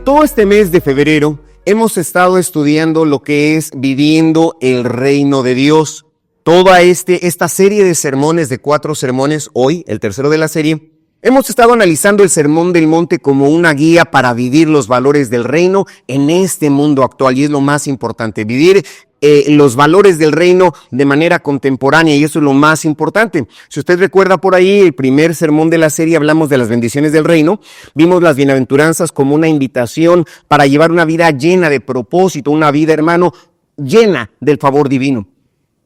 todo este mes de febrero hemos estado estudiando lo que es viviendo el reino de Dios. Toda esta serie de sermones, de 4 sermones, hoy, el tercero de la serie, hemos estado analizando el Sermón del Monte como una guía para vivir los valores del reino en este mundo actual. Y es lo más importante, vivir los valores del reino de manera contemporánea, y eso es lo más importante. Si usted recuerda por ahí, el primer sermón de la serie hablamos de las bendiciones del reino, vimos las bienaventuranzas como una invitación para llevar una vida llena de propósito, una vida, hermano, llena del favor divino.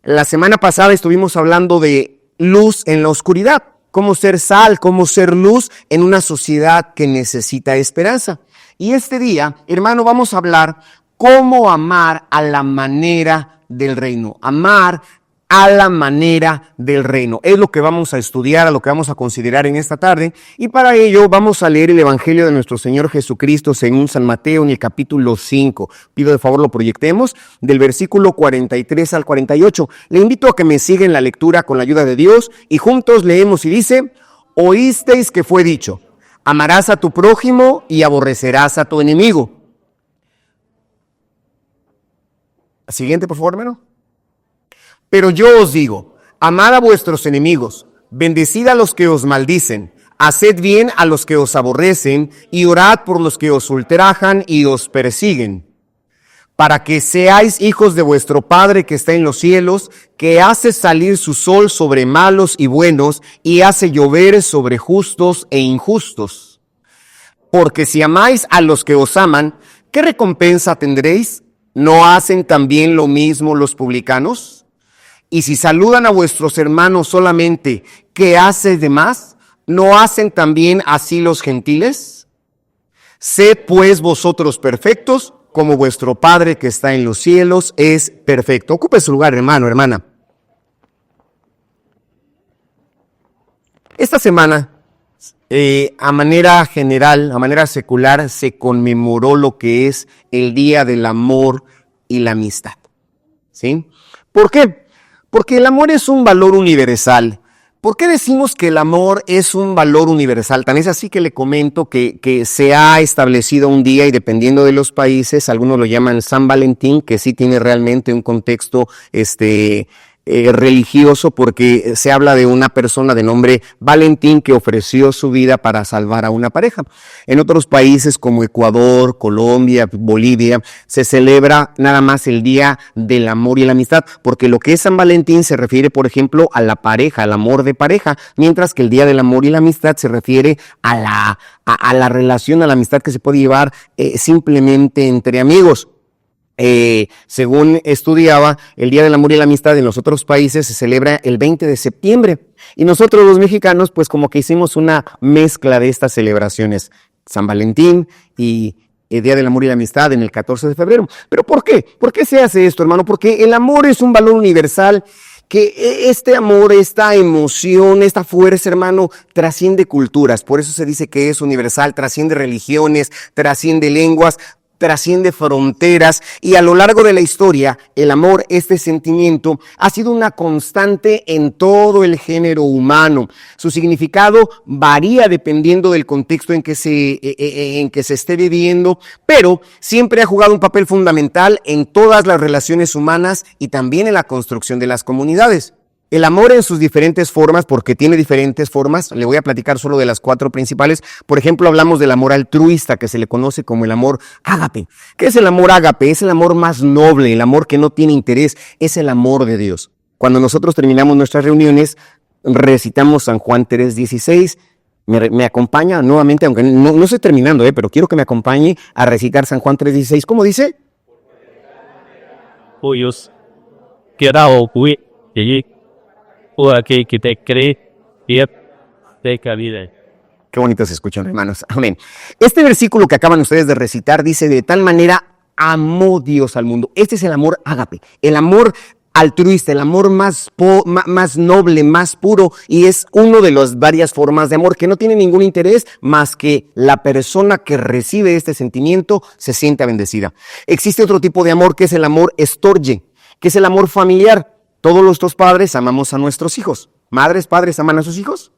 La semana pasada estuvimos hablando de luz en la oscuridad, cómo ser sal, cómo ser luz en una sociedad que necesita esperanza. Y este día, hermano, vamos a hablar cómo amar a la manera del reino. Amar a la manera del reino. Es lo que vamos a estudiar, a lo que vamos a considerar en esta tarde. Y para ello vamos a leer el Evangelio de nuestro Señor Jesucristo según San Mateo en el capítulo 5. Pido de favor lo proyectemos del versículo 43 al 48. Le invito a que me siga en la lectura con la ayuda de Dios y juntos leemos y dice: oísteis que fue dicho, amarás a tu prójimo y aborrecerás a tu enemigo. Siguiente, por favor, hermano. Pero yo os digo, amad a vuestros enemigos, bendecid a los que os maldicen, haced bien a los que os aborrecen, y orad por los que os ultrajan y os persiguen, para que seáis hijos de vuestro Padre que está en los cielos, que hace salir su sol sobre malos y buenos, y hace llover sobre justos e injustos. Porque si amáis a los que os aman, ¿qué recompensa tendréis? ¿No hacen también lo mismo los publicanos? Y si saludan a vuestros hermanos solamente, ¿qué hace de más? ¿No hacen también así los gentiles? Sed pues vosotros perfectos, como vuestro Padre que está en los cielos es perfecto. Ocupe su lugar, hermano, hermana. Esta semana, a manera general, a manera secular, se conmemoró lo que es el Día del Amor y la Amistad. ¿Sí? ¿Por qué? Porque el amor es un valor universal. ¿Por qué decimos que el amor es un valor universal? Tan es así que le comento que se ha establecido un día, y dependiendo de los países, algunos lo llaman San Valentín, que sí tiene realmente un contexto religioso, porque se habla de una persona de nombre Valentín que ofreció su vida para salvar a una pareja. En otros países como Ecuador, Colombia, Bolivia, se celebra nada más el Día del Amor y la Amistad, porque lo que es San Valentín se refiere, por ejemplo, a la pareja, al amor de pareja, mientras que el Día del Amor y la Amistad se refiere a la relación, a la amistad que se puede llevar simplemente entre amigos. Según estudiaba, el Día del Amor y la Amistad en los otros países se celebra el 20 de septiembre. Y nosotros los mexicanos, pues como que hicimos una mezcla de estas celebraciones. San Valentín y el Día del Amor y la Amistad en el 14 de febrero. ¿Pero por qué? ¿Por qué se hace esto, hermano? Porque el amor es un valor universal, que este amor, esta emoción, esta fuerza, hermano, trasciende culturas. Por eso se dice que es universal, trasciende religiones, trasciende lenguas, trasciende fronteras, y a lo largo de la historia, el amor, este sentimiento, ha sido una constante en todo el género humano. Su significado varía dependiendo del contexto en que se esté viviendo, pero siempre ha jugado un papel fundamental en todas las relaciones humanas y también en la construcción de las comunidades. El amor en sus diferentes formas, porque tiene diferentes formas, le voy a platicar solo de las 4 principales. Por ejemplo, hablamos del amor altruista, que se le conoce como el amor ágape. ¿Qué es el amor ágape? Es el amor más noble, el amor que no tiene interés, es el amor de Dios. Cuando nosotros terminamos nuestras reuniones, recitamos San Juan 3:16. Me acompaña nuevamente, aunque no estoy terminando, pero quiero que me acompañe a recitar San Juan 3:16. ¿Cómo dice? Qué bonito se escuchan, hermanos. Amén. Este versículo que acaban ustedes de recitar dice: de tal manera amó Dios al mundo. Este es el amor ágape, el amor altruista, el amor más noble, más puro, y es uno de las varias formas de amor que no tiene ningún interés más que la persona que recibe este sentimiento se sienta bendecida. Existe otro tipo de amor que es el amor estorge, que es el amor familiar. Todos nuestros padres amamos a nuestros hijos. ¿Madres, padres aman a sus hijos?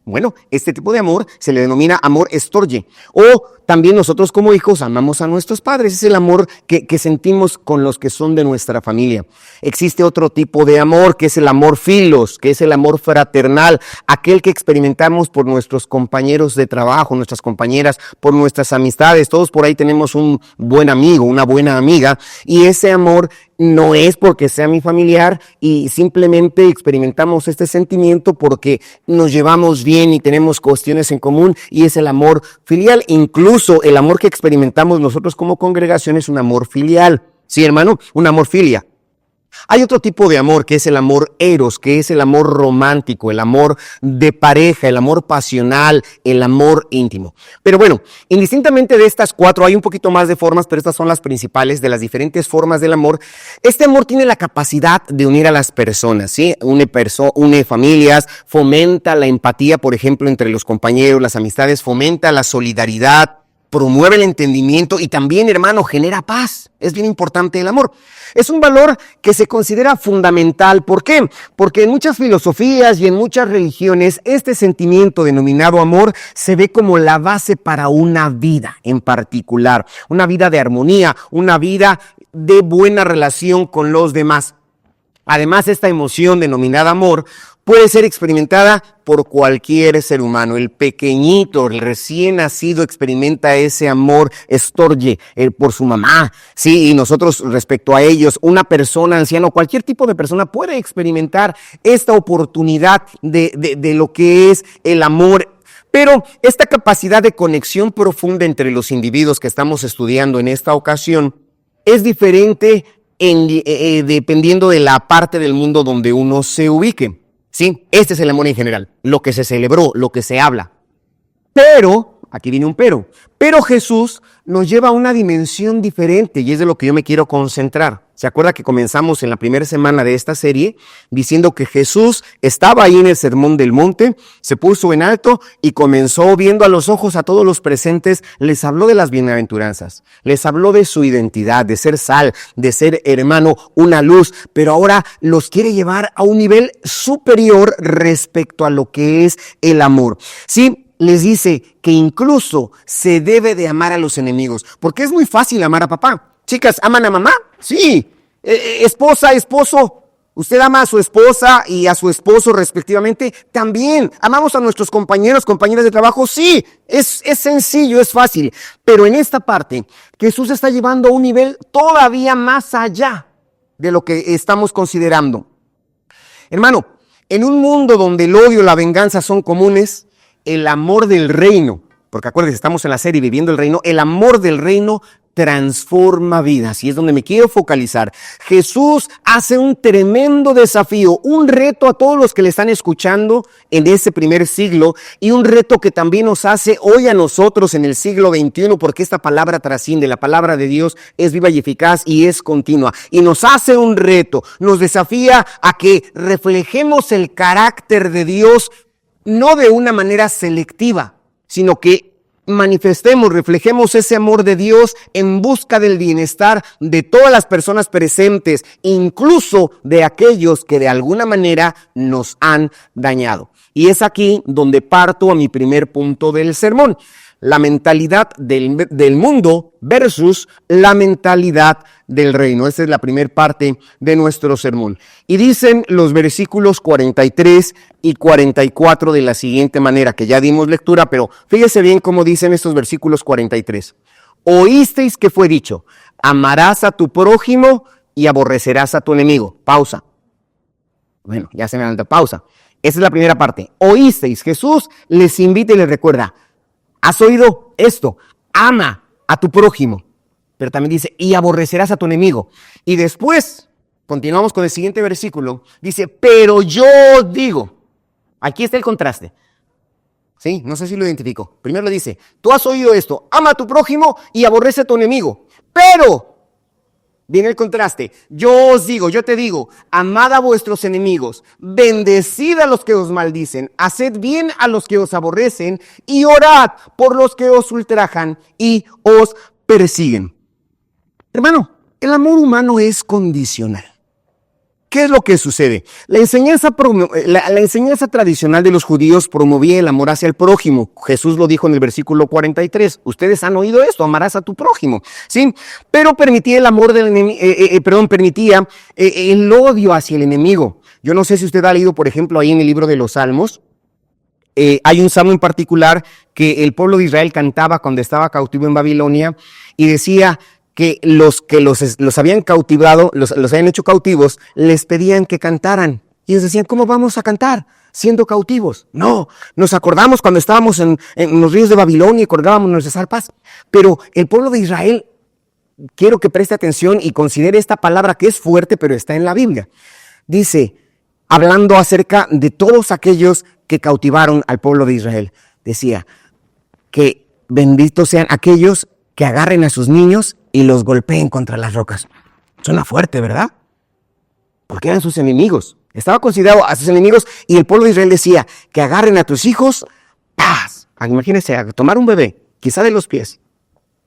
Bueno, este tipo de amor se le denomina amor storge. O también nosotros como hijos amamos a nuestros padres. Es el amor que sentimos con los que son de nuestra familia. Existe otro tipo de amor que es el amor filos, que es el amor fraternal. Aquel que experimentamos por nuestros compañeros de trabajo, nuestras compañeras, por nuestras amistades. Todos por ahí tenemos un buen amigo, una buena amiga. Y ese amor no es porque sea mi familiar y simplemente experimentamos este sentimiento porque nos llevamos bien y tenemos cuestiones en común, y es el amor filial. Incluso el amor que experimentamos nosotros como congregación es un amor filial. Sí, hermano, un amor filia. Hay otro tipo de amor que es el amor eros, que es el amor romántico, el amor de pareja, el amor pasional, el amor íntimo. Pero bueno, indistintamente de estas cuatro, hay un poquito más de formas, pero estas son las principales de las diferentes formas del amor. Este amor tiene la capacidad de unir a las personas, ¿sí? Une familias, fomenta la empatía, por ejemplo, entre los compañeros, las amistades, fomenta la solidaridad, promueve el entendimiento y también, hermano, genera paz. Es bien importante el amor. Es un valor que se considera fundamental. ¿Por qué? Porque en muchas filosofías y en muchas religiones este sentimiento denominado amor se ve como la base para una vida en particular. Una vida de armonía, una vida de buena relación con los demás. Además, esta emoción denominada amor puede ser experimentada por cualquier ser humano. El pequeñito, el recién nacido experimenta ese amor storge por su mamá, sí, y nosotros respecto a ellos, una persona anciana o cualquier tipo de persona puede experimentar esta oportunidad de lo que es el amor. Pero esta capacidad de conexión profunda entre los individuos que estamos estudiando en esta ocasión es diferente dependiendo de la parte del mundo donde uno se ubique. Sí, este es el amor en general, lo que se celebró, lo que se habla. Pero, aquí viene un pero Jesús nos lleva a una dimensión diferente y es de lo que yo me quiero concentrar. ¿Se acuerda que comenzamos en la primera semana de esta serie diciendo que Jesús estaba ahí en el Sermón del Monte, se puso en alto y comenzó viendo a los ojos a todos los presentes, les habló de las bienaventuranzas, les habló de su identidad, de ser sal, de ser, hermano, una luz, pero ahora los quiere llevar a un nivel superior respecto a lo que es el amor. Sí, les dice que incluso se debe de amar a los enemigos, porque es muy fácil amar a papá. Chicas, ¿aman a mamá? Sí. Esposa, esposo, usted ama a su esposa y a su esposo respectivamente. También amamos a nuestros compañeros, compañeras de trabajo. Sí, es sencillo, es fácil. Pero en esta parte, Jesús está llevando a un nivel todavía más allá de lo que estamos considerando. Hermano, en un mundo donde el odio y la venganza son comunes, el amor del reino, porque acuérdense, estamos en la serie Viviendo el Reino, el amor del reino transforma vidas y es donde me quiero focalizar. Jesús hace un tremendo desafío, un reto a todos los que le están escuchando en ese primer siglo y un reto que también nos hace hoy a nosotros en el siglo XXI, porque esta palabra trasciende, la palabra de Dios es viva y eficaz y es continua y nos hace un reto, nos desafía a que reflejemos el carácter de Dios no de una manera selectiva, sino que manifestemos, reflejemos ese amor de Dios en busca del bienestar de todas las personas presentes, incluso de aquellos que de alguna manera nos han dañado. Y es aquí donde parto a mi primer punto del sermón. La mentalidad del mundo versus la mentalidad del reino. Esa es la primera parte de nuestro sermón. Y dicen los versículos 43 y 44 de la siguiente manera, que ya dimos lectura, pero fíjese bien cómo dicen estos versículos 43. Oísteis que fue dicho, amarás a tu prójimo y aborrecerás a tu enemigo. Pausa. Bueno, ya se me da pausa. Esa es la primera parte. Oísteis, Jesús les invita y les recuerda, ¿has oído esto? Ama a tu prójimo. Pero también dice, y aborrecerás a tu enemigo. Y después, continuamos con el siguiente versículo, dice, pero yo digo, aquí está el contraste. Sí, no sé si lo identifico. Primero le dice, tú has oído esto, ama a tu prójimo y aborrece a tu enemigo. Pero, viene el contraste, yo os digo, yo te digo, amad a vuestros enemigos, bendecid a los que os maldicen, haced bien a los que os aborrecen y orad por los que os ultrajan y os persiguen. Hermano, el amor humano es condicional. ¿Qué es lo que sucede? La enseñanza tradicional de los judíos promovía el amor hacia el prójimo. Jesús lo dijo en el versículo 43. Ustedes han oído esto, amarás a tu prójimo, ¿sí? Pero permitía el amor del permitía el odio hacia el enemigo. Yo no sé si usted ha leído, por ejemplo, ahí en el libro de los Salmos. Hay un salmo en particular que el pueblo de Israel cantaba cuando estaba cautivo en Babilonia y decía que los habían cautivado, los habían hecho cautivos, les pedían que cantaran. Y ellos decían, ¿cómo vamos a cantar siendo cautivos? No, nos acordamos cuando estábamos en los ríos de Babilonia y colgábamos nuestras arpas. Pero el pueblo de Israel, quiero que preste atención y considere esta palabra que es fuerte, pero está en la Biblia. Dice, hablando acerca de todos aquellos que cautivaron al pueblo de Israel, decía que benditos sean aquellos que agarren a sus niños y los golpeen contra las rocas. Suena fuerte, ¿verdad? Porque eran sus enemigos. Estaba considerado a sus enemigos y el pueblo de Israel decía que agarren a tus hijos, ¡paz! Imagínense, a tomar un bebé, quizá de los pies.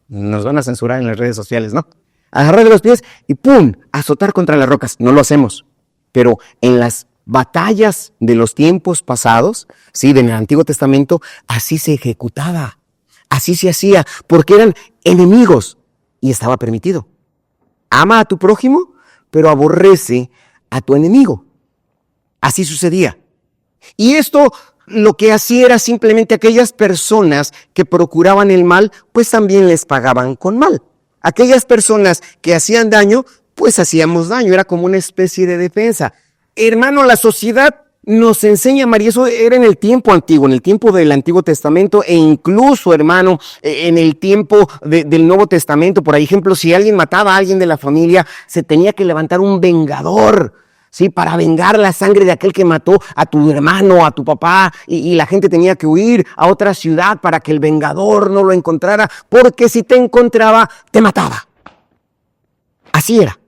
Nos van a censurar en las redes sociales, ¿no? Agarrar de los pies y ¡pum! Azotar contra las rocas. No lo hacemos. Pero en las batallas de los tiempos pasados, sí, en el Antiguo Testamento, así se ejecutaba. Así se hacía, porque eran enemigos y estaba permitido. Ama a tu prójimo, pero aborrece a tu enemigo. Así sucedía. Y esto lo que hacía era simplemente aquellas personas que procuraban el mal, pues también les pagaban con mal. Aquellas personas que hacían daño, pues hacíamos daño. Era como una especie de defensa. Hermano, la sociedad nos enseña, María, eso era en el tiempo antiguo, en el tiempo del Antiguo Testamento e incluso, hermano, en el tiempo del Nuevo Testamento. Por ejemplo, si alguien mataba a alguien de la familia, se tenía que levantar un vengador, ¿sí? Para vengar la sangre de aquel que mató a tu hermano, a tu papá, y la gente tenía que huir a otra ciudad para que el vengador no lo encontrara, porque si te encontraba, te mataba. Así era.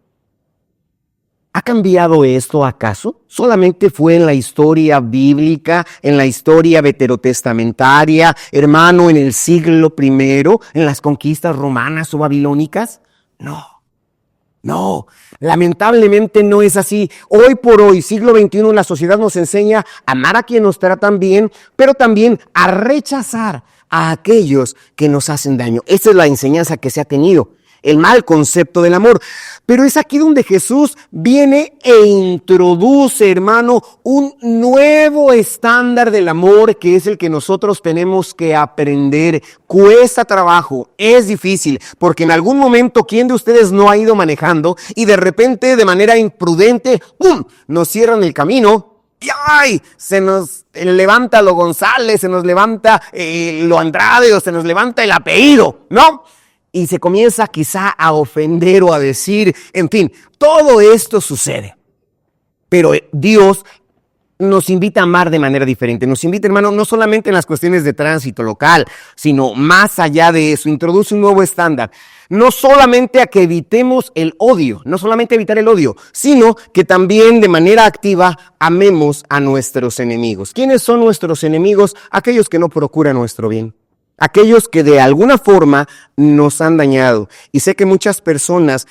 ¿Ha cambiado esto acaso? ¿Solamente fue en la historia bíblica, en la historia veterotestamentaria, hermano, en el siglo I, en las conquistas romanas o babilónicas? No, lamentablemente no es así. Hoy por hoy, siglo XXI, la sociedad nos enseña a amar a quien nos tratan bien, pero también a rechazar a aquellos que nos hacen daño. Esa es la enseñanza que se ha tenido. El mal concepto del amor. Pero es aquí donde Jesús viene e introduce, hermano, un nuevo estándar del amor que es el que nosotros tenemos que aprender. Cuesta trabajo, es difícil, porque en algún momento, ¿quién de ustedes no ha ido manejando y de repente, de manera imprudente, ¡pum!, nos cierran el camino? Y ¡ay! Se nos levanta lo González, se nos levanta lo Andrade o se nos levanta el apellido, ¿no? Y se comienza quizá a ofender o a decir, en fin, todo esto sucede. Pero Dios nos invita a amar de manera diferente. Nos invita, hermano, no solamente en las cuestiones de tránsito local, sino más allá de eso. Introduce un nuevo estándar. No solamente a que evitemos el odio, no solamente evitar el odio, sino que también de manera activa amemos a nuestros enemigos. ¿Quiénes son nuestros enemigos? Aquellos que no procuran nuestro bien. Aquellos que de alguna forma nos han dañado. Y sé que muchas personas,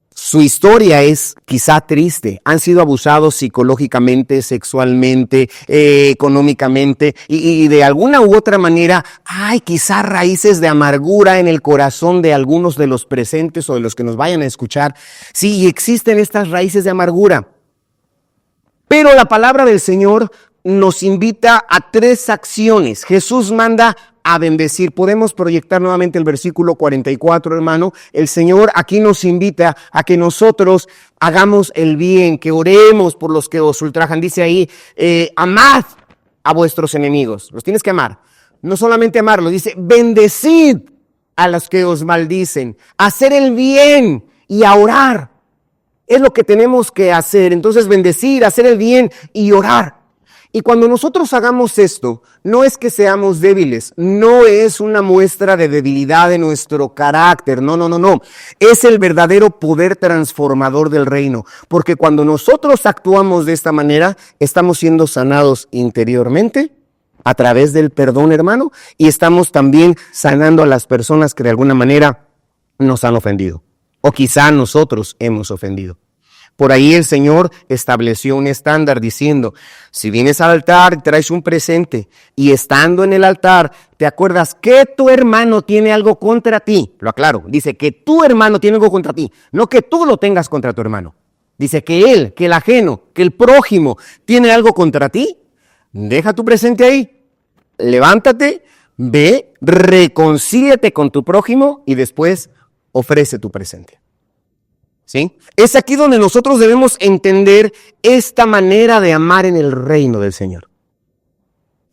su historia es quizá triste. Han sido abusados psicológicamente, sexualmente, económicamente. Y de alguna u otra manera hay quizá raíces de amargura en el corazón de algunos de los presentes o de los que nos vayan a escuchar. Sí, existen estas raíces de amargura. Pero la palabra del Señor nos invita a 3 acciones. Jesús manda a bendecir. Podemos proyectar nuevamente el versículo 44, hermano. El Señor aquí nos invita a que nosotros hagamos el bien, que oremos por los que os ultrajan. Dice ahí, amad a vuestros enemigos. Los tienes que amar. No solamente amarlos, dice, bendecid a los que os maldicen. Hacer el bien y a orar. Es lo que tenemos que hacer. Entonces, bendecir, hacer el bien y orar. Y cuando nosotros hagamos esto, no es que seamos débiles, no es una muestra de debilidad de nuestro carácter, no. Es el verdadero poder transformador del reino, porque cuando nosotros actuamos de esta manera, estamos siendo sanados interiormente a través del perdón, hermano, y estamos también sanando a las personas que de alguna manera nos han ofendido, o quizá nosotros hemos ofendido. Por ahí el Señor estableció un estándar diciendo, si vienes al altar y traes un presente y estando en el altar te acuerdas que tu hermano tiene algo contra ti, lo aclaro, dice que tu hermano tiene algo contra ti, no que tú lo tengas contra tu hermano. Dice que él, que el ajeno, que el prójimo tiene algo contra ti, deja tu presente ahí, levántate, ve, reconcíliate con tu prójimo y después ofrece tu presente. ¿Sí? Es aquí donde nosotros debemos entender esta manera de amar en el reino del Señor.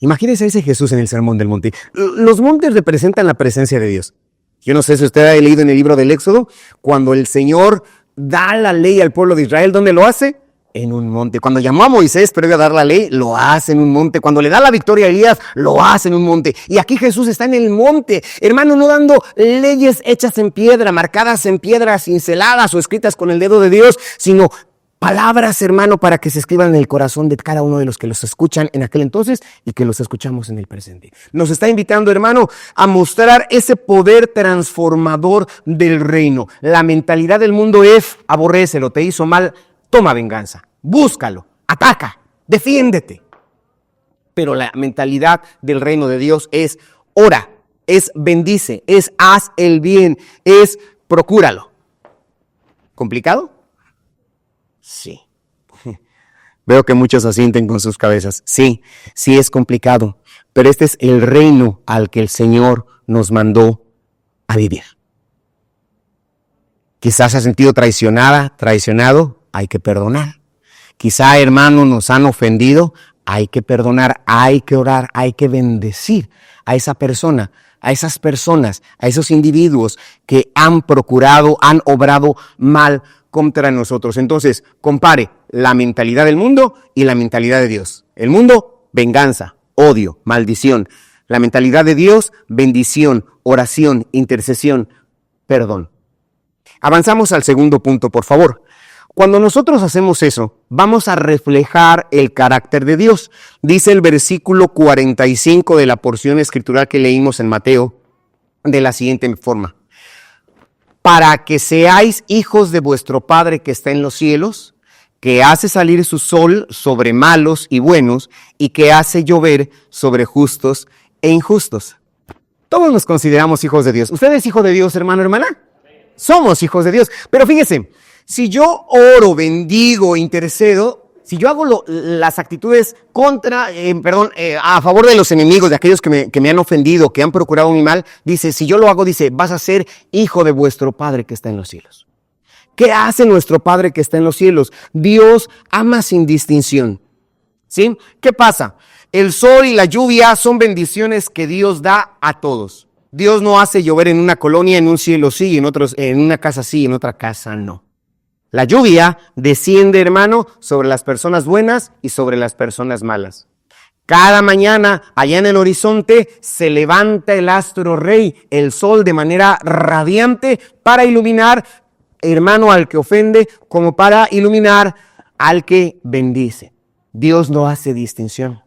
Imagínense a ese Jesús en el Sermón del Monte. Los montes representan la presencia de Dios. Yo no sé si usted ha leído en el libro del Éxodo, cuando el Señor da la ley al pueblo de Israel, ¿dónde lo hace? En un monte. Cuando llamó a Moisés previo a dar la ley, lo hace en un monte. Cuando le da la victoria a Elías, lo hace en un monte. Y aquí Jesús está en el monte, hermano, no dando leyes hechas en piedra, marcadas en piedras, cinceladas o escritas con el dedo de Dios, sino palabras, hermano, para que se escriban en el corazón de cada uno de los que los escuchan en aquel entonces y que los escuchamos en el presente. Nos está invitando, hermano, a mostrar ese poder transformador del reino. La mentalidad del mundo es, aborrécelo, te hizo mal, toma venganza, búscalo, ataca, defiéndete. Pero la mentalidad del reino de Dios es ora, es bendice, es haz el bien, es procúralo. ¿Complicado? Sí. Veo que muchos asienten con sus cabezas. Sí, sí es complicado, pero este es el reino al que el Señor nos mandó a vivir. Quizás se ha sentido traicionado, hay que perdonar. Quizá, hermano, nos han ofendido, hay que perdonar, hay que orar, hay que bendecir a esa persona, a esas personas, a esos individuos que han procurado, han obrado mal contra nosotros. Entonces, compare la mentalidad del mundo y la mentalidad de Dios. El mundo, venganza, odio, maldición. La mentalidad de Dios, bendición, oración, intercesión, perdón. Avanzamos al segundo punto, por favor. Cuando nosotros hacemos eso, vamos a reflejar el carácter de Dios. Dice el versículo 45 de la porción escritural que leímos en Mateo de la siguiente forma. Para que seáis hijos de vuestro Padre que está en los cielos, que hace salir su sol sobre malos y buenos, y que hace llover sobre justos e injustos. Todos nos consideramos hijos de Dios. ¿Usted es hijo de Dios, hermano, hermana? Somos hijos de Dios. Pero fíjese, si yo oro, bendigo, intercedo, si yo hago las actitudes a favor de los enemigos, de aquellos que me han ofendido, que han procurado mi mal, dice, si yo lo hago, dice, vas a ser hijo de vuestro Padre que está en los cielos. ¿Qué hace nuestro Padre que está en los cielos? Dios ama sin distinción. ¿Sí? ¿Qué pasa? El sol y la lluvia son bendiciones que Dios da a todos. Dios no hace llover en una colonia, en un cielo sí, en una casa sí, en otra casa no. La lluvia desciende, hermano, sobre las personas buenas y sobre las personas malas. Cada mañana, allá en el horizonte, se levanta el astro rey, el sol, de manera radiante para iluminar, hermano, al que ofende, como para iluminar al que bendice. Dios no hace distinción.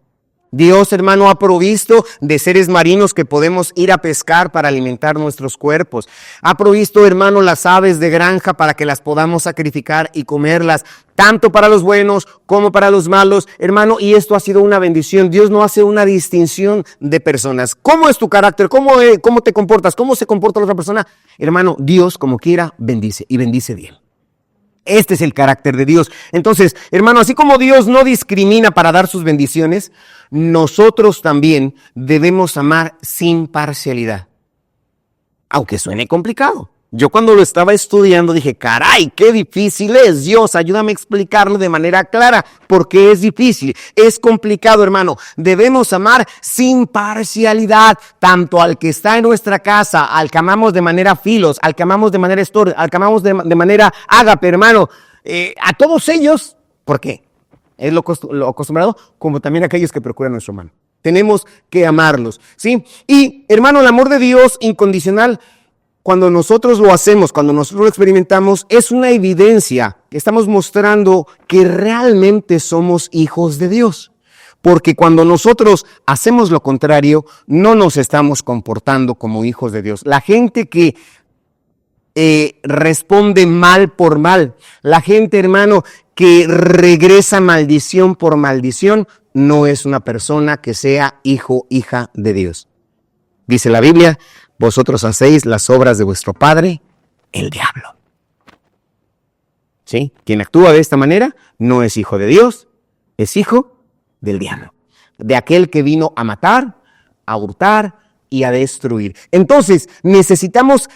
Dios, hermano, ha provisto de seres marinos que podemos ir a pescar para alimentar nuestros cuerpos. Ha provisto, hermano, las aves de granja para que las podamos sacrificar y comerlas, tanto para los buenos como para los malos, hermano, y esto ha sido una bendición. Dios no hace una distinción de personas. ¿Cómo es tu carácter? ¿Cómo te comportas? ¿Cómo se comporta la otra persona? Hermano, Dios, como quiera, bendice y bendice bien. Este es el carácter de Dios. Entonces, hermano, así como Dios no discrimina para dar sus bendiciones, nosotros también debemos amar sin parcialidad. Aunque suene complicado. Yo cuando lo estaba estudiando dije, caray, qué difícil es. Dios, ayúdame a explicarlo de manera clara. Porque es difícil, es complicado, hermano. Debemos amar sin parcialidad, tanto al que está en nuestra casa, al que amamos de manera filos, al que amamos de manera estor, al que amamos de manera ágape, hermano. A todos ellos, ¿por qué? Es lo acostumbrado, como también a aquellos que procuran nuestro mal. Tenemos que amarlos, ¿sí? Y, hermano, el amor de Dios incondicional, cuando nosotros lo hacemos, cuando nosotros lo experimentamos, es una evidencia que estamos mostrando que realmente somos hijos de Dios. Porque cuando nosotros hacemos lo contrario, no nos estamos comportando como hijos de Dios. La gente que responde mal por mal. La gente, hermano, que regresa maldición por maldición, no es una persona que sea hijo, hija de Dios. Dice la Biblia, vosotros hacéis las obras de vuestro padre, el diablo. ¿Sí? Quien actúa de esta manera no es hijo de Dios, es hijo del diablo. De aquel que vino a matar, a hurtar y a destruir. Entonces, necesitamos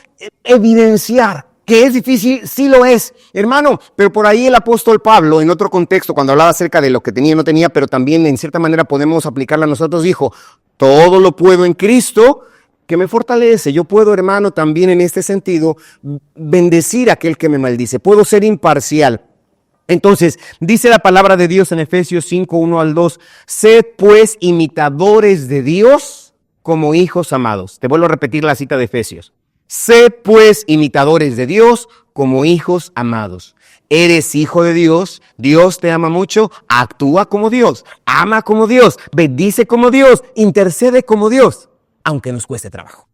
evidenciar que es difícil, sí lo es, hermano, pero por ahí el apóstol Pablo, en otro contexto, cuando hablaba acerca de lo que tenía y no tenía, pero también en cierta manera podemos aplicarla a nosotros, dijo, todo lo puedo en Cristo, que me fortalece. Yo puedo, hermano, también en este sentido, bendecir a aquel que me maldice. Puedo ser imparcial. Entonces, dice la palabra de Dios en Efesios 5, 1 al 2, sed pues imitadores de Dios como hijos amados. Te vuelvo a repetir la cita de Efesios. Sed pues imitadores de Dios como hijos amados. Eres hijo de Dios, Dios te ama mucho, actúa como Dios, ama como Dios, bendice como Dios, intercede como Dios, aunque nos cueste trabajo.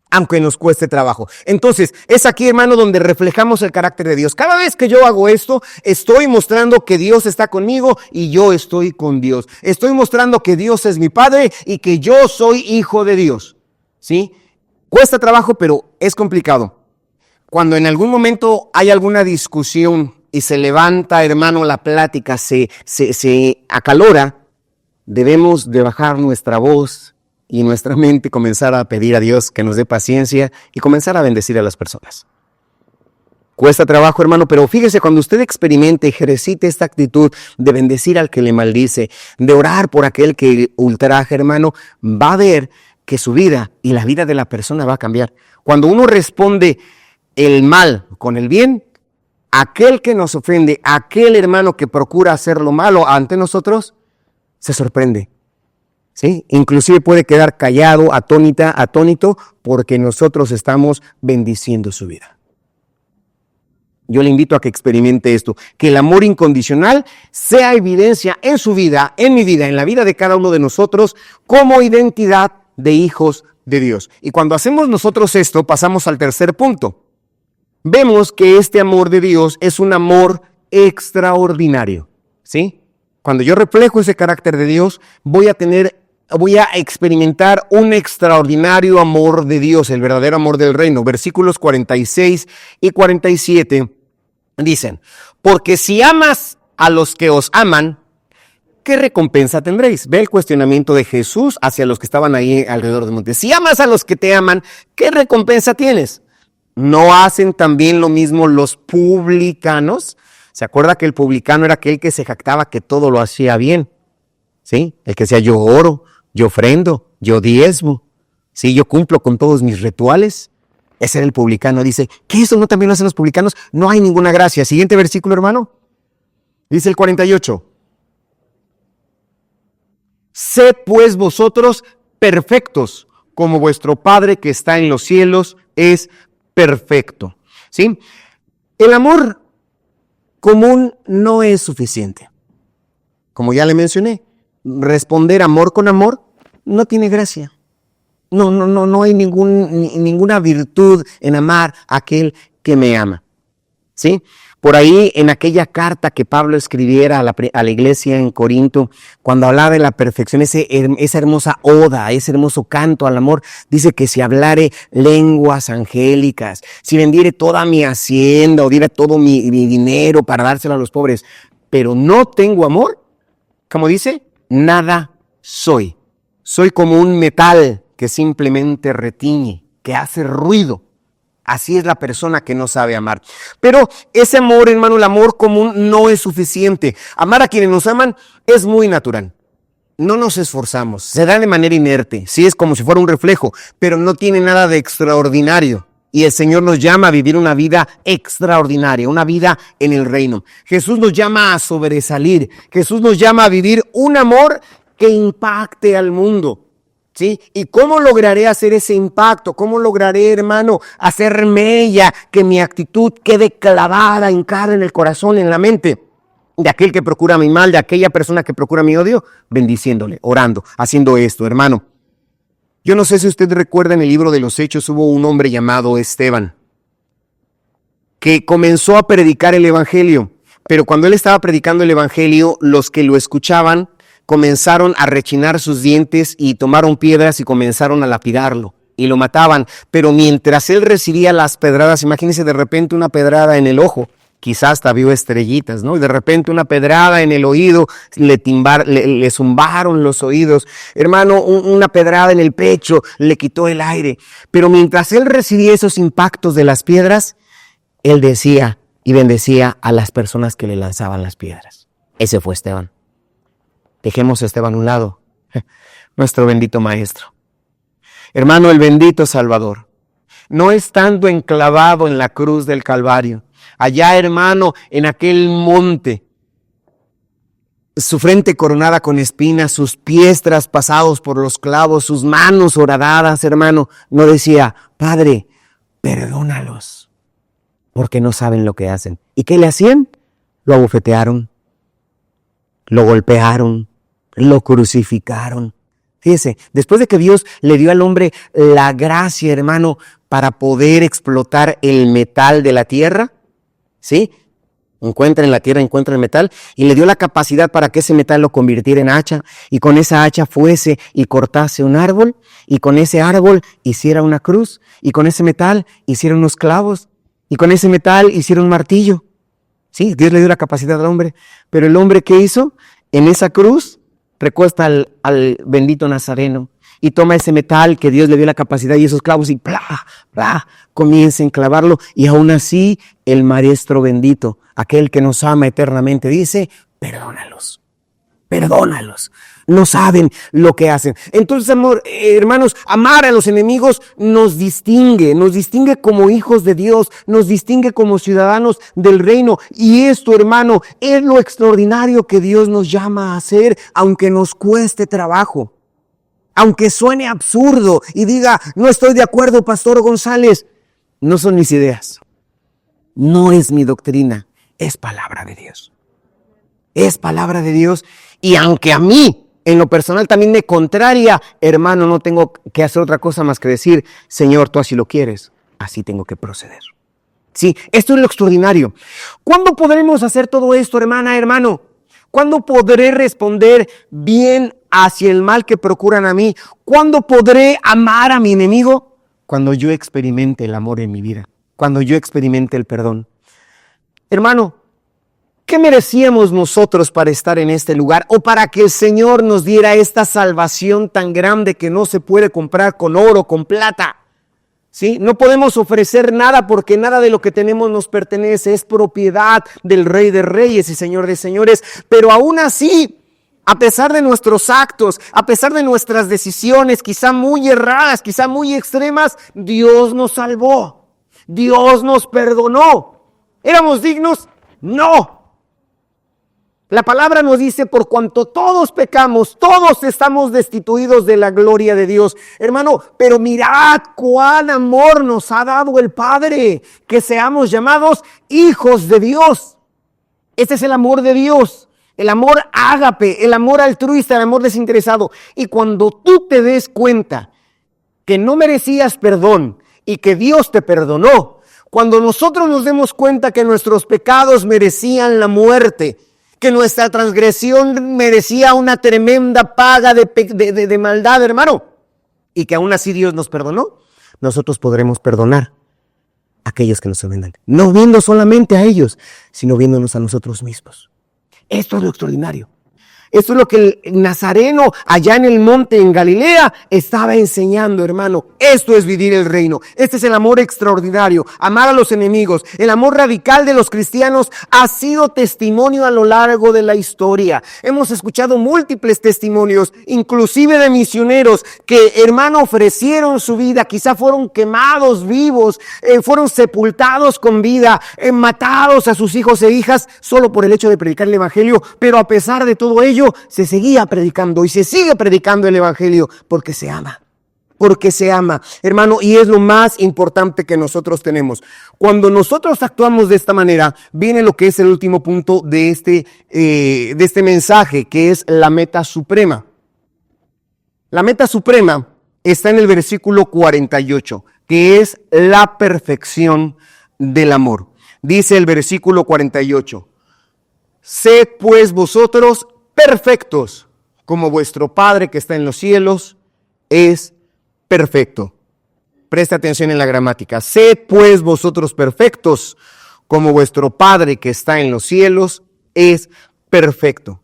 Aunque nos cueste trabajo. Entonces, es aquí, hermano, donde reflejamos el carácter de Dios. Cada vez que yo hago esto, estoy mostrando que Dios está conmigo y yo estoy con Dios. Estoy mostrando que Dios es mi Padre y que yo soy hijo de Dios. ¿Sí? Cuesta trabajo, pero es complicado. Cuando en algún momento hay alguna discusión y se levanta, hermano, la plática, se acalora, debemos de bajar nuestra voz y nuestra mente, comenzar a pedir a Dios que nos dé paciencia y comenzar a bendecir a las personas. Cuesta trabajo, hermano, pero fíjese, cuando usted experimente, ejercite esta actitud de bendecir al que le maldice, de orar por aquel que ultraja, hermano, va a ver que su vida y la vida de la persona va a cambiar. Cuando uno responde el mal con el bien, aquel que nos ofende, aquel hermano que procura hacer lo malo ante nosotros, se sorprende. ¿Sí? Inclusive puede quedar callado, atónito, porque nosotros estamos bendiciendo su vida. Yo le invito a que experimente esto, que el amor incondicional sea evidencia en su vida, en mi vida, en la vida de cada uno de nosotros, como identidad de hijos de Dios. Y cuando hacemos nosotros esto, pasamos al tercer punto. Vemos que este amor de Dios es un amor extraordinario. ¿Sí? Cuando yo reflejo ese carácter de Dios, voy a experimentar un extraordinario amor de Dios, el verdadero amor del reino. Versículos 46 y 47 dicen, porque si amas a los que os aman, ¿qué recompensa tendréis? Ve el cuestionamiento de Jesús hacia los que estaban ahí alrededor del monte. Si amas a los que te aman, ¿qué recompensa tienes? ¿No hacen también lo mismo los publicanos? ¿Se acuerda que el publicano era aquel que se jactaba que todo lo hacía bien? ¿Sí? El que decía, yo oro, yo ofrendo, yo diezmo, ¿sí? Yo cumplo con todos mis rituales. Ese era el publicano. Dice, ¿qué eso no también lo hacen los publicanos? No hay ninguna gracia. Siguiente versículo, hermano. Dice el 48. Sed pues vosotros perfectos, como vuestro Padre que está en los cielos es perfecto. ¿Sí? El amor común no es suficiente. Como ya le mencioné, responder amor con amor no tiene gracia. No hay ninguna virtud en amar a aquel que me ama. ¿Sí? Por ahí, en aquella carta que Pablo escribiera a la iglesia en Corinto, cuando hablaba de la perfección, esa hermosa oda, ese hermoso canto al amor, dice que si hablare lenguas angélicas, si vendiere toda mi hacienda o diera todo mi dinero para dárselo a los pobres, pero no tengo amor, como dice, nada soy. Soy como un metal que simplemente retiñe, que hace ruido. Así es la persona que no sabe amar. Pero ese amor, hermano, el amor común no es suficiente. Amar a quienes nos aman es muy natural. No nos esforzamos, se da de manera inerte. Sí, es como si fuera un reflejo, pero no tiene nada de extraordinario. Y el Señor nos llama a vivir una vida extraordinaria, una vida en el reino. Jesús nos llama a sobresalir. Jesús nos llama a vivir un amor que impacte al mundo. ¿Sí? ¿Y cómo lograré hacer ese impacto? ¿Cómo lograré, hermano, hacer mella, que mi actitud quede clavada, hincada en el corazón, en la mente de aquel que procura mi mal, de aquella persona que procura mi odio? Bendiciéndole, orando, haciendo esto, hermano. Yo no sé si usted recuerda, en el libro de los Hechos hubo un hombre llamado Esteban. que comenzó a predicar el evangelio. Pero cuando él estaba predicando el evangelio, los que lo escuchaban comenzaron a rechinar sus dientes y tomaron piedras y comenzaron a lapidarlo y lo mataban. Pero mientras él recibía las pedradas, imagínense de repente una pedrada en el ojo, quizás hasta vio estrellitas, ¿no? Y de repente una pedrada en el oído, le zumbaron los oídos. Hermano, una pedrada en el pecho, le quitó el aire. Pero mientras él recibía esos impactos de las piedras, él decía y bendecía a las personas que le lanzaban las piedras. Ese fue Esteban. Dejemos a Esteban a un lado, nuestro bendito maestro. Hermano, el bendito Salvador, no estando enclavado en la cruz del Calvario, allá, hermano, en aquel monte, su frente coronada con espinas, sus pies traspasados por los clavos, sus manos horadadas, hermano, no decía, Padre, perdónalos, porque no saben lo que hacen. ¿Y qué le hacían? Lo abofetearon, lo golpearon, lo crucificaron. Fíjese, después de que Dios le dio al hombre la gracia, hermano, para poder explotar el metal de la tierra, ¿sí? Encuentra en la tierra, encuentra el metal, y le dio la capacidad para que ese metal lo convirtiera en hacha, y con esa hacha fuese y cortase un árbol, y con ese árbol hiciera una cruz, y con ese metal hiciera unos clavos, y con ese metal hiciera un martillo. Sí, Dios le dio la capacidad al hombre, pero el hombre, ¿qué hizo? En esa cruz recuesta al bendito Nazareno y toma ese metal que Dios le dio la capacidad y esos clavos y comienza a enclavarlo, y aún así el maestro bendito, aquel que nos ama eternamente, dice, perdónalos, no saben lo que hacen. Entonces, hermanos, amar a los enemigos nos distingue como hijos de Dios, nos distingue como ciudadanos del reino. Y esto, hermano, es lo extraordinario que Dios nos llama a hacer, aunque nos cueste trabajo, aunque suene absurdo y diga, no estoy de acuerdo, Pastor González. No son mis ideas, no es mi doctrina, es palabra de Dios. Es palabra de Dios, y aunque a mí, en lo personal, también me contraria, hermano, no tengo que hacer otra cosa más que decir, Señor, tú así lo quieres, así tengo que proceder. Sí, esto es lo extraordinario. ¿Cuándo podremos hacer todo esto, hermana, hermano? ¿Cuándo podré responder bien hacia el mal que procuran a mí? ¿Cuándo podré amar a mi enemigo? Cuando yo experimente el amor en mi vida, cuando yo experimente el perdón. Hermano, ¿qué merecíamos nosotros para estar en este lugar o para que el Señor nos diera esta salvación tan grande que no se puede comprar con oro, con plata? ¿Sí? No podemos ofrecer nada porque nada de lo que tenemos nos pertenece, es propiedad del Rey de Reyes y Señor de Señores, pero aún así, a pesar de nuestros actos, a pesar de nuestras decisiones, quizá muy erradas, quizá muy extremas, Dios nos salvó, Dios nos perdonó. ¿Éramos dignos? No. La palabra nos dice, por cuanto todos pecamos, todos estamos destituidos de la gloria de Dios. Hermano, pero mirad cuán amor nos ha dado el Padre, que seamos llamados hijos de Dios. Este es el amor de Dios, el amor ágape, el amor altruista, el amor desinteresado. Y cuando tú te des cuenta que no merecías perdón y que Dios te perdonó, cuando nosotros nos demos cuenta que nuestros pecados merecían la muerte, que nuestra transgresión merecía una tremenda paga de maldad, hermano, y que aún así Dios nos perdonó, nosotros podremos perdonar a aquellos que nos ofendan, no viendo solamente a ellos, sino viéndonos a nosotros mismos. Esto es lo extraordinario. Esto es lo que el Nazareno allá en el monte en Galilea estaba enseñando, hermano. Esto es vivir el reino. Este es el amor extraordinario, amar a los enemigos. El amor radical de los cristianos ha sido testimonio a lo largo de la historia. Hemos escuchado múltiples testimonios, inclusive de misioneros que, hermano, ofrecieron su vida, quizá fueron quemados vivos, fueron sepultados con vida, matados a sus hijos e hijas solo por el hecho de predicar el evangelio, pero a pesar de todo ello, se seguía predicando y se sigue predicando el evangelio porque se ama, hermano, y es lo más importante que nosotros tenemos. Cuando nosotros actuamos de esta manera, viene lo que es el último punto de este mensaje, que es la meta suprema. La meta suprema está en el versículo 48, que es la perfección del amor. Dice el versículo 48, sed pues vosotros perfectos, como vuestro Padre que está en los cielos es perfecto. Presta atención en la gramática. Sed pues vosotros perfectos, como vuestro Padre que está en los cielos es perfecto.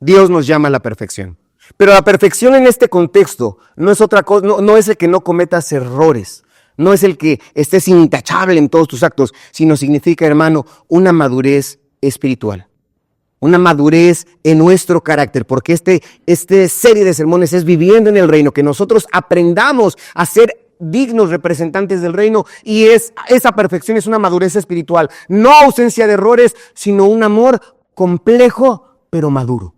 Dios nos llama a la perfección. Pero la perfección en este contexto no es otra cosa, no es el que no cometas errores, no es el que estés intachable en todos tus actos, sino significa, hermano, una madurez espiritual. Una madurez en nuestro carácter, porque esta serie de sermones es viviendo en el reino, que nosotros aprendamos a ser dignos representantes del reino, y esa perfección es una madurez espiritual, no ausencia de errores, sino un amor complejo pero maduro.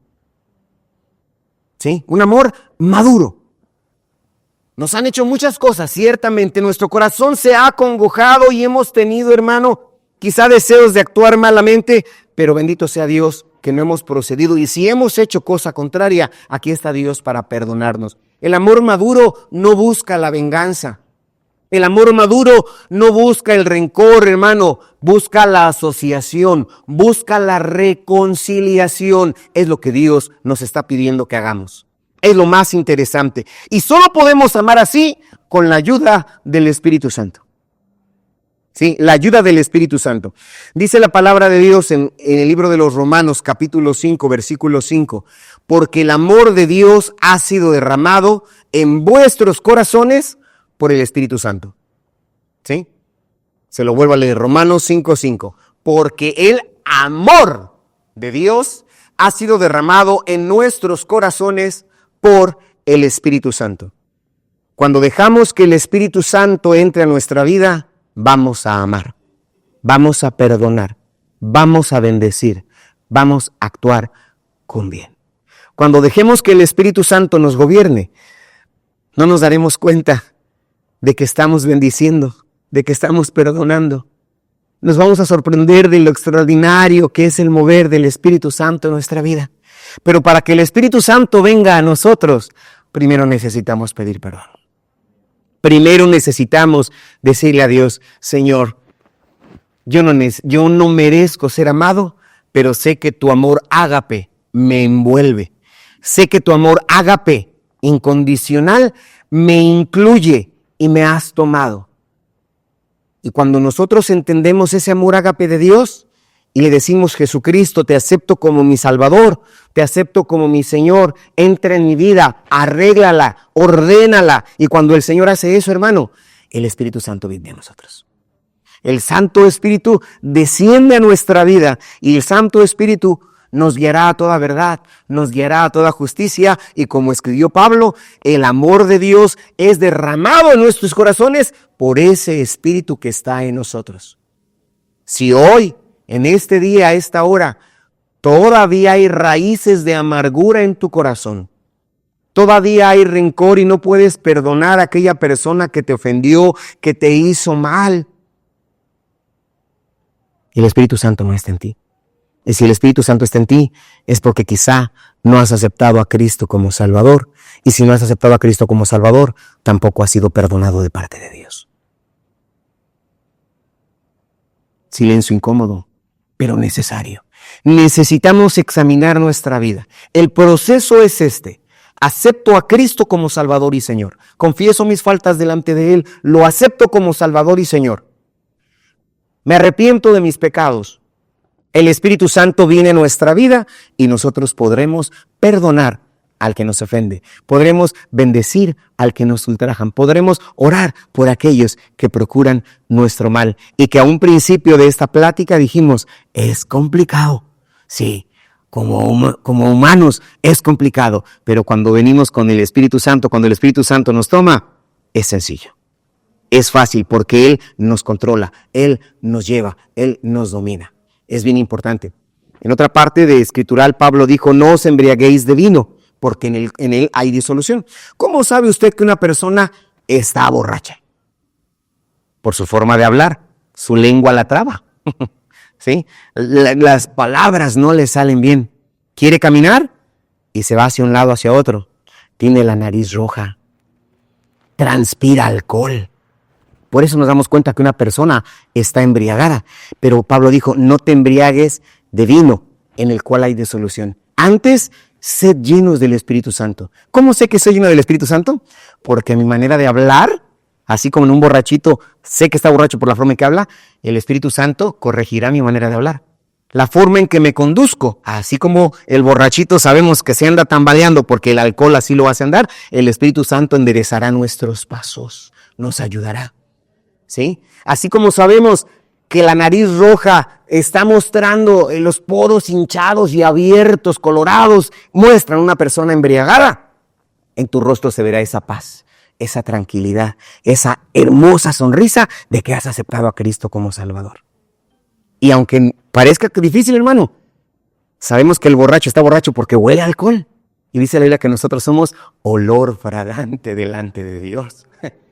¿Sí? Un amor maduro. Nos han hecho muchas cosas, ciertamente nuestro corazón se ha acongojado y hemos tenido, hermano, quizá deseos de actuar malamente, pero bendito sea Dios que no hemos procedido, y si hemos hecho cosa contraria, aquí está Dios para perdonarnos. El amor maduro no busca la venganza. El amor maduro no busca el rencor, hermano, busca la asociación, busca la reconciliación. Es lo que Dios nos está pidiendo que hagamos. Es lo más interesante. Y solo podemos amar así con la ayuda del Espíritu Santo. Sí, la ayuda del Espíritu Santo. Dice la palabra de Dios en el libro de los Romanos, capítulo 5, versículo 5. Porque el amor de Dios ha sido derramado en vuestros corazones por el Espíritu Santo. ¿Sí? Se lo vuelvo a leer, Romanos 5, 5. Porque el amor de Dios ha sido derramado en nuestros corazones por el Espíritu Santo. Cuando dejamos que el Espíritu Santo entre a nuestra vida, vamos a amar, vamos a perdonar, vamos a bendecir, vamos a actuar con bien. Cuando dejemos que el Espíritu Santo nos gobierne, no nos daremos cuenta de que estamos bendiciendo, de que estamos perdonando. Nos vamos a sorprender de lo extraordinario que es el mover del Espíritu Santo en nuestra vida. Pero para que el Espíritu Santo venga a nosotros, primero necesitamos pedir perdón. Primero necesitamos decirle a Dios, Señor, yo no merezco ser amado, pero sé que tu amor ágape me envuelve. Sé que tu amor ágape incondicional me incluye y me has tomado. Y cuando nosotros entendemos ese amor ágape de Dios y le decimos, Jesucristo, te acepto como mi Salvador, te acepto como mi Señor, entra en mi vida, arréglala, ordénala. Y cuando el Señor hace eso, hermano, el Espíritu Santo viene a nosotros. El Santo Espíritu desciende a nuestra vida y el Santo Espíritu nos guiará a toda verdad, nos guiará a toda justicia. Y como escribió Pablo, el amor de Dios es derramado en nuestros corazones por ese Espíritu que está en nosotros. Si hoy, en este día, a esta hora, todavía hay raíces de amargura en tu corazón, todavía hay rencor y no puedes perdonar a aquella persona que te ofendió, que te hizo mal, y el Espíritu Santo no está en ti. Y si el Espíritu Santo está en ti, es porque quizá no has aceptado a Cristo como Salvador. Y si no has aceptado a Cristo como Salvador, tampoco has sido perdonado de parte de Dios. Silencio incómodo, pero necesario. Necesitamos examinar nuestra vida. El proceso es este. Acepto a Cristo como Salvador y Señor. Confieso mis faltas delante de Él. Lo acepto como Salvador y Señor. Me arrepiento de mis pecados. El Espíritu Santo viene a nuestra vida y nosotros podremos perdonar al que nos ofende. Podremos bendecir al que nos ultrajan. Podremos orar por aquellos que procuran nuestro mal. Y que a un principio de esta plática dijimos, es complicado. Sí, como humanos es complicado. Pero cuando venimos con el Espíritu Santo, cuando el Espíritu Santo nos toma, es sencillo. Es fácil porque Él nos controla, Él nos lleva, Él nos domina. Es bien importante. En otra parte de escritural, Pablo dijo, no os embriaguéis de vino, porque en él hay disolución. ¿Cómo sabe usted que una persona está borracha? Por su forma de hablar, su lengua la traba. ¿Sí? Las palabras no le salen bien. Quiere caminar y se va hacia un lado, hacia otro. Tiene la nariz roja. Transpira alcohol. Por eso nos damos cuenta que una persona está embriagada. Pero Pablo dijo, no te embriagues de vino en el cual hay disolución. Antes, sed llenos del Espíritu Santo. ¿Cómo sé que soy lleno del Espíritu Santo? Porque mi manera de hablar, así como en un borrachito, sé que está borracho por la forma en que habla, el Espíritu Santo corregirá mi manera de hablar. La forma en que me conduzco, así como el borrachito sabemos que se anda tambaleando porque el alcohol así lo hace andar, el Espíritu Santo enderezará nuestros pasos, nos ayudará. ¿Sí? Así como sabemos que la nariz roja está mostrando los poros hinchados y abiertos, colorados, muestran una persona embriagada, en tu rostro se verá esa paz, esa tranquilidad, esa hermosa sonrisa de que has aceptado a Cristo como Salvador. Y aunque parezca difícil, hermano, sabemos que el borracho está borracho porque huele a alcohol. Y dice la Biblia que nosotros somos olor fragante delante de Dios.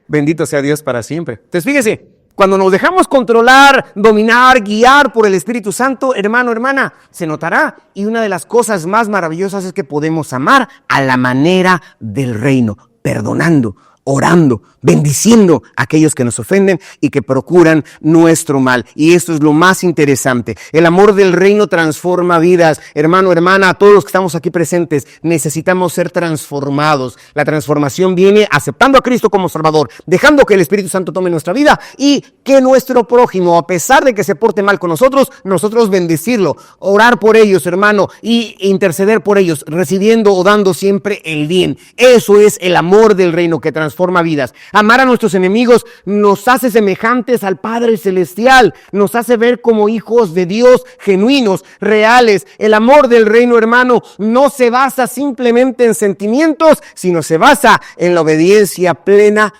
Bendito sea Dios para siempre. Entonces fíjese, cuando nos dejamos controlar, dominar, guiar por el Espíritu Santo, hermano, hermana, se notará. Y una de las cosas más maravillosas es que podemos amar a la manera del reino, perdonando, orando, bendiciendo a aquellos que nos ofenden y que procuran nuestro mal. Y esto es lo más interesante. El amor del reino transforma vidas. Hermano, hermana, a todos los que estamos aquí presentes, necesitamos ser transformados. La transformación viene aceptando a Cristo como Salvador, dejando que el Espíritu Santo tome nuestra vida y que nuestro prójimo, a pesar de que se porte mal con nosotros bendecirlo, orar por ellos, hermano, y interceder por ellos, recibiendo o dando siempre el bien. Eso es el amor del reino que transforma vidas. Amar a nuestros enemigos nos hace semejantes al Padre Celestial, nos hace ver como hijos de Dios genuinos, reales. El amor del reino, hermano, no se basa simplemente en sentimientos, sino se basa en la obediencia plena,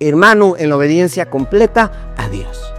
hermano, en la obediencia completa a Dios.